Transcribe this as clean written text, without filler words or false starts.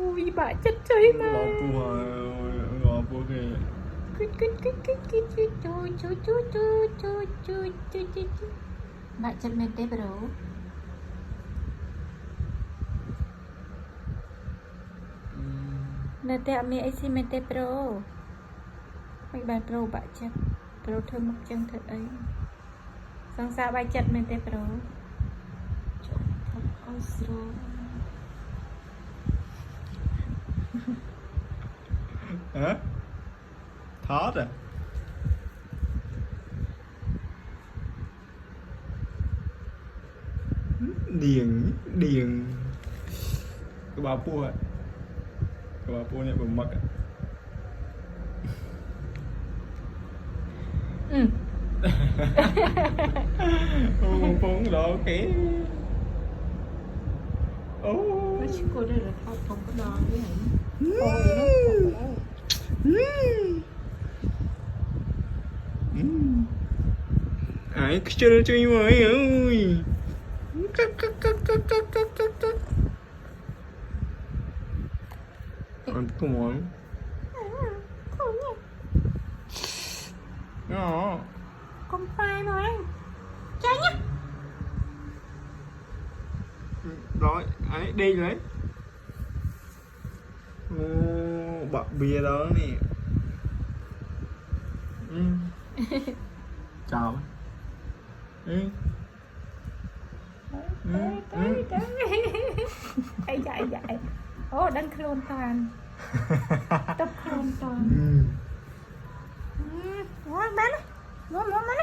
Ui bà chết chơi mà. Ngọt kìa. Bà chết mệt đấy bro. Nè tè mi ai xi mệt đấy bro. Mấy bạn bro bà chết. Bro thơ mắc chân thật ấy. Xong sao bà chết mệt đấy bro. Trời thật ôi rồi. Hả? Thoát à? Điền cái bà pua này bầm mất à. Phóng đó cái Nó chỉ cô đây là thao không có đo với hả? Ôi ai cứ chơi mới ơi. Come on. Nó. con phai mà anh. Chơi nhá. Rồi, ấy đi lấy. Bật bia đó nè. Chào. Ai dạy. Ồ, đang khôn toàn. Tập khôn toàn. Ngon bán. Ngon bán.